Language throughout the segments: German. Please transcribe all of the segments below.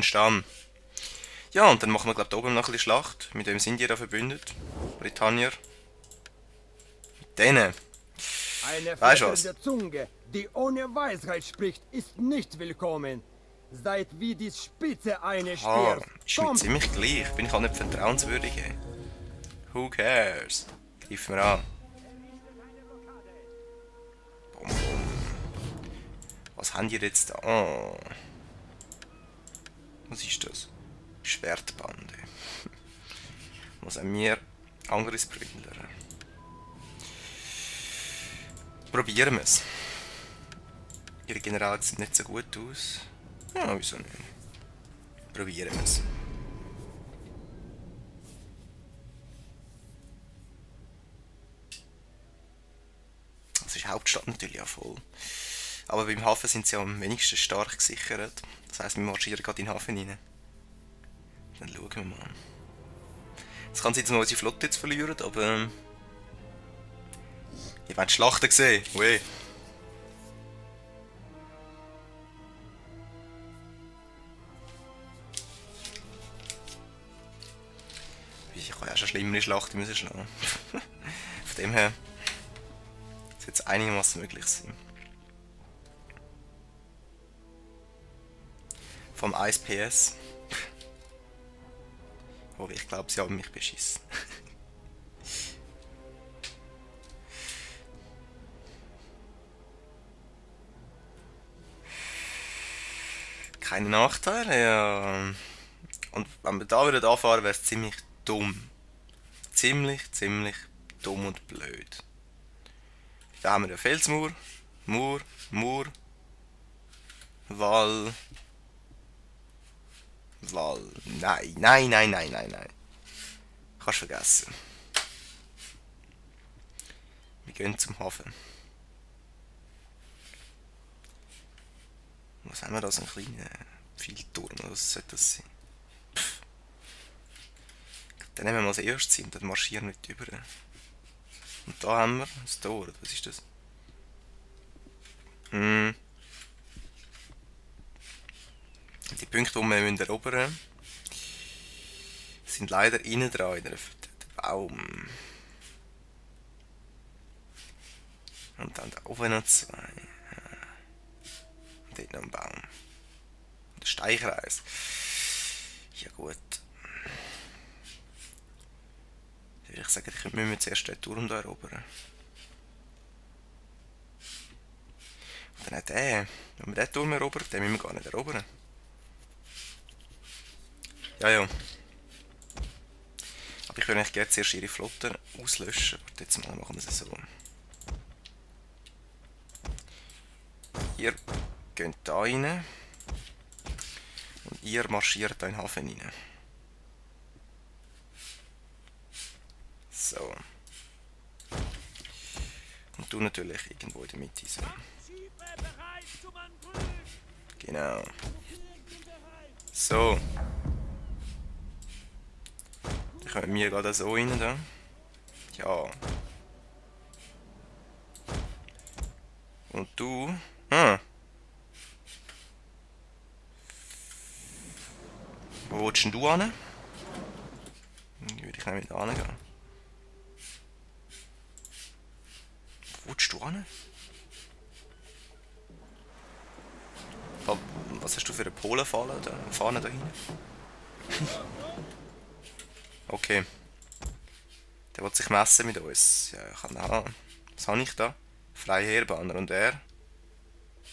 einen Stamm. Ja, und dann machen wir, glaube ich, da oben noch ein bisschen Schlacht. Mit wem sind die da verbündet? Britannier. Mit denen. Eine Weißt du was? flatternde Zunge, die ohne Weisheit spricht, ist nicht willkommen. Seid wie die Spitze eines Ah, Speers. ist mir Kommt! ziemlich gleich. Bin ich halt nicht vertrauenswürdig. Ey. Who cares? Greifen wir an. Bum, bum. Was haben die jetzt da? Oh. Was ist das? Schwertbande. Was haben wir? Angriffsbründler. Probieren wir es. Ihre Generale sieht nicht so gut aus. Ja, wieso nicht? Probieren wir es. Das ist die Hauptstadt natürlich auch voll. Aber beim Hafen sind sie am wenigsten stark gesichert. Das heisst, wir marschieren gerade in den Hafen rein. Dann schauen wir mal. Es kann sein, dass wir unsere Flotte jetzt verlieren, aber... ihr wollt Schlachten sehen. Ui. Ich kann ja schon schlimmere Schlachten müssen schlagen. Von dem her sollte es einigermaßen möglich sein. Vom 1 PS. Oh, ich glaube, sie haben mich beschissen. Keine Nachteile, ja. Und wenn wir da wieder anfahren, wäre es ziemlich dumm. Ziemlich dumm und blöd. Da haben wir den Felsmauer, Mauer, Wall. Nein. Kannst vergessen. Wir gehen zum Hafen. Was haben wir da? So einen kleinen Pfeilturm, was sollte das sein? Pff. Dann nehmen wir mal als erstes hin, dann marschieren wir nicht über. Und da haben wir das Tor, was ist das? Die Punkte, die wir erobern müssen, sind leider innen dran in der Baum. Und dann da oben noch zwei. Und dort noch ein Baum. Der Steinkreis. Ja gut. Dann würde ich sagen, ich müssen wir zuerst den Turm hier erobern. Und dann auch den. Wenn wir den Turm erobern, den müssen wir gar nicht erobern. Ja. Aber ich würde eigentlich gerne zuerst ihre Flotte auslöschen. Warte, jetzt mal machen wir es so. Ihr geht da rein. Und ihr marschiert da in den Hafen rein. So. Und du natürlich irgendwo in der Mitte. So. Genau. So. Dann kommen wir gerade so rein da. Ja. Und du. Wo willst denn du hin? Dann würde ich nämlich da hingehen. Wo willst du hin? Was hast du für eine Polenfahne da hinten? Okay. Der will sich messen mit uns. Ja, ich kann auch. Was habe ich da? Freiheerbanner und er?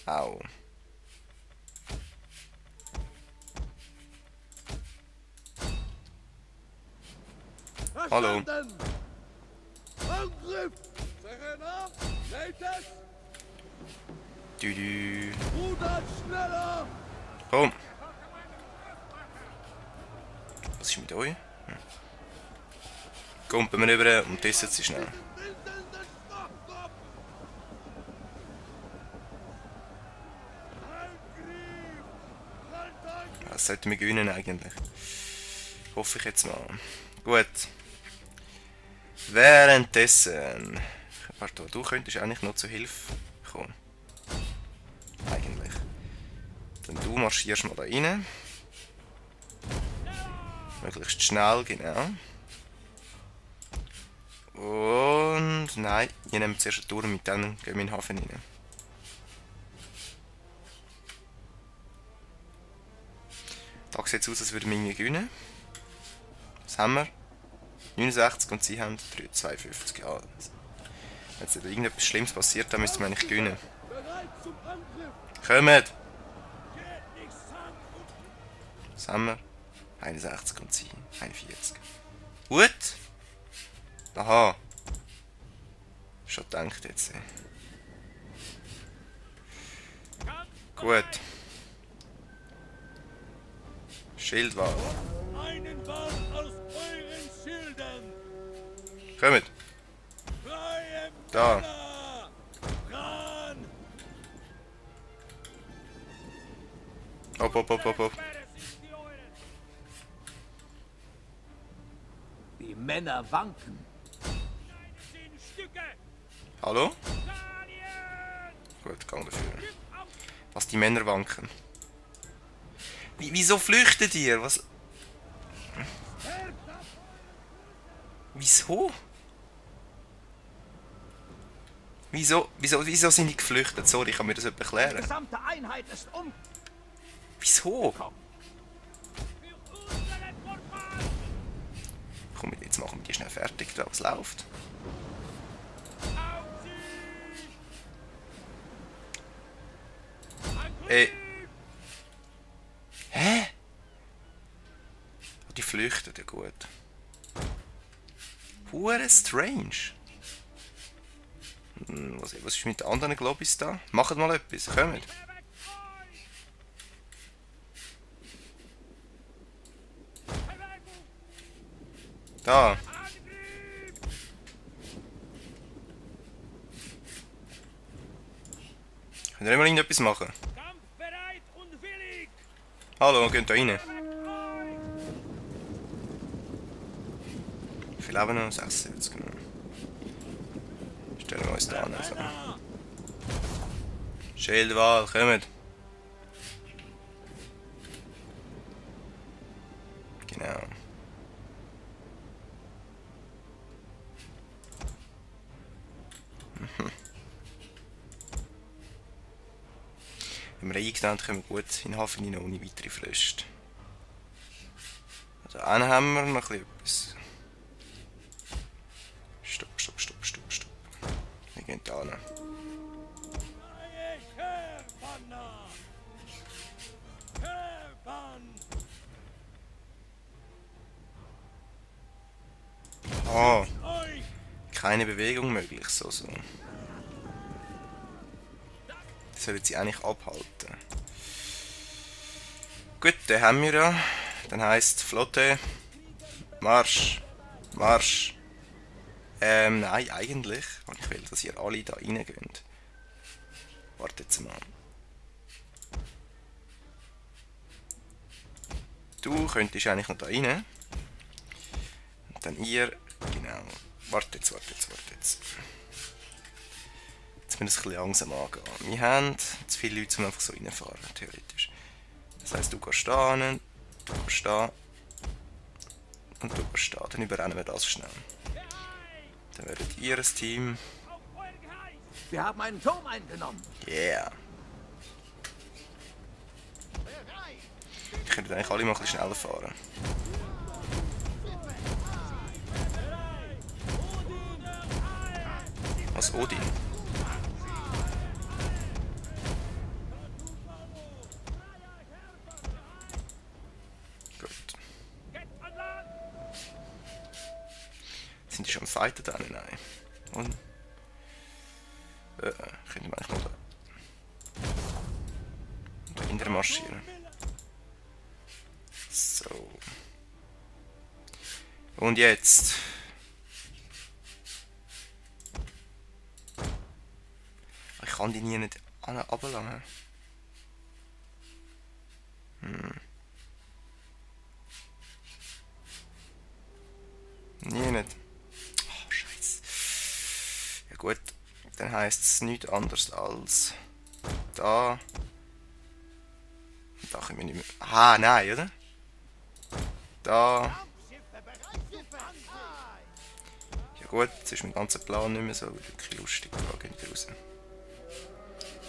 Au. Hallo. Angriff! Serenat! Latest! Düdü. Rudert schneller! Komm. Was ist mit euch? Kommen wir rüber und testen sie schnell. Das sollten wir gewinnen eigentlich. Hoffe ich jetzt mal. Gut. Währenddessen. Warte, du könntest eigentlich noch zur Hilfe kommen. Eigentlich. Dann du marschierst mal da rein. Möglichst schnell, genau. Und nein, ihr nehmt zuerst eine Tour und mit dann gehen wir in den Hafen rein. Da sieht es aus, als würden wir irgendwie gewinnen. Was haben wir? 69 und sie haben 52. Ja, wenn jetzt irgendetwas Schlimmes passiert, dann müssten wir eigentlich gewinnen. Kommt! Was haben wir? 61 und sie 41. Gut! Aha! Schon gedacht jetzt. Gut. Schildwahl. Einen Ball aus euren Schildern! Kommt! Freie Da! Männer! Ran! Hopp, hopp, hopp, hopp, hopp. Die Männer wanken. Hallo? Gut, gang dafür. Was die Männer wanken. Wieso flüchtet ihr? Was? Wieso? Wieso sind die geflüchtet? Sorry, ich kann mir das nicht Die erklären. gesamte Einheit ist um. Wieso? Komm, jetzt machen wir die schnell fertig, da was läuft. Ey. Hä? Oh, die flüchten, ja gut. Hure strange. Was ist mit den anderen Globis da? Macht mal etwas, kommt. Da. Könnt ihr mal irgendetwas machen? Kampfbereit und willig! Hallo, geht da rein. Wie viel haben wir noch? 76, genau. Stellen wir uns da an. Also. Schildwahl, kommt. Genau. Wenn wir eingetannt kommen wir gut in den Hafen rein, ohne weitere Fröste. Da also, haben wir noch etwas. Stopp. Wir gehen da hin. Oh, keine Bewegung möglich, so. Das sollten sie eigentlich abhalten. Gut, den haben wir ja. Dann heisst Flotte. Marsch. Marsch. Nein, eigentlich. Und ich will, dass ihr alle da reingeht. Wartet jetzt mal. Du könntest eigentlich noch da rein. Und dann ihr. Genau. Wartet jetzt. Jetzt müssen wir es ein bisschen langsam angehen. Wir haben zu viele Leute, die einfach so reinfahren, theoretisch. Das heisst, du gehst da hin, du gehst da und du gehst da. Dann überrennen wir das schnell. Dann werdet ihr ein Team. Wir haben einen Turm eingenommen. Yeah. Ich könnte eigentlich alle mal ein bisschen schneller fahren. Was Odin? Gut. Sind die schon am Fighten da? Nein. Und? Könnte man eigentlich mal da dahinter marschieren. So. Und jetzt. Ich kann die nie nicht runterlassen. Nie nicht. Oh, Scheiße. Ja gut, dann heisst es nichts anderes als da. Da können wir nicht mehr. Ah, nein, oder? Da. Ja gut, jetzt ist mein ganzer Plan nicht mehr so wirklich lustig. Da geht er raus.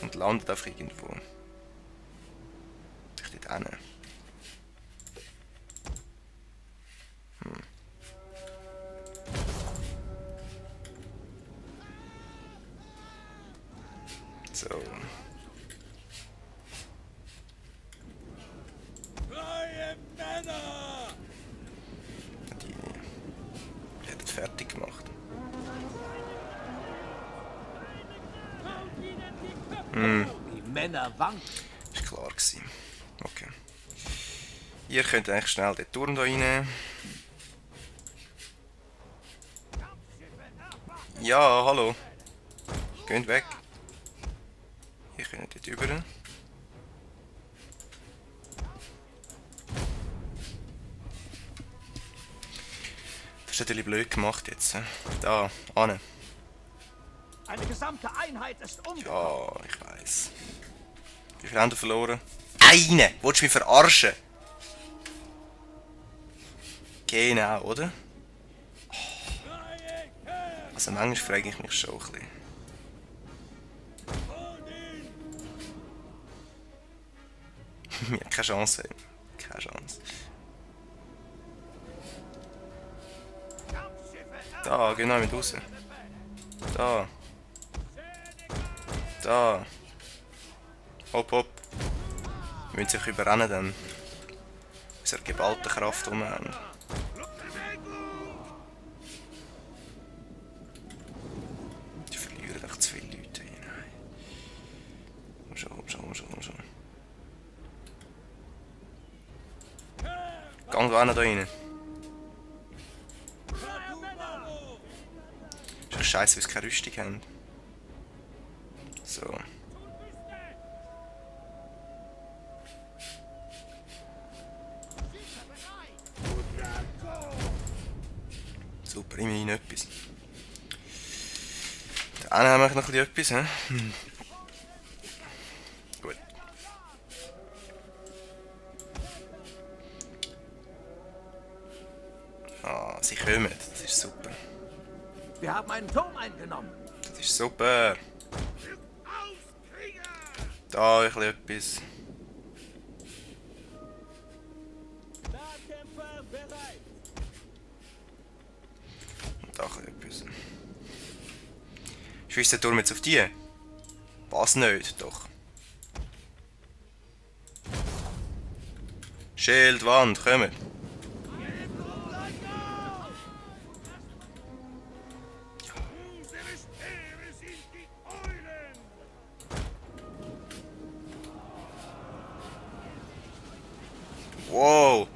Und landet einfach irgendwo. Ich dort hin. So. Die hat es fertig gemacht. Die Männer wanken. Ist klar gewesen. Okay. Ihr könnt eigentlich schnell den Turm hier reinnehmen. Ja, hallo. Geht weg. Ihr könnt dort rüber. Das ist natürlich blöd gemacht jetzt. Da, Anne. Eine gesamte Einheit ist umgekommen. Ja, ich weiß. Wie viele haben wir verloren? Eine! Wolltest du mich verarschen? Genau, oder? Also manchmal frage ich mich schon ein bisschen. Wir haben keine Chance. Keine Chance. Da, genau mit raus. Da. Da. Hopp, hopp. Wir müssen sich überrennen dann. Bis wir geballte Kraft um haben. Die verlieren echt zu viele Leute. Nein. Komm schon, komm schon, komm schon, komm schon. Gang da rein. Ist doch scheiße, weil sie keine Rüstung haben. So. Super, immerhin etwas. Da haben wir noch etwas, hä? Gut. Ah, sie kommen, das ist super. Wir haben einen Turm eingenommen. Das ist super. Da ein bisschen etwas. Und da ein bisschen etwas. Schießt der Turm jetzt auf die? Was nicht, doch. Schildwand, kommen. Wow!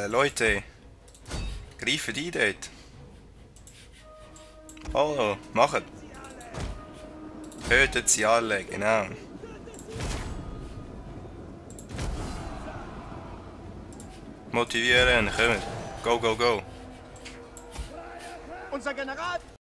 Leute! Greifen die dort! Hallo, macht! Tötet sie alle, genau! Motivieren, kommt! Go, go, go! Unser General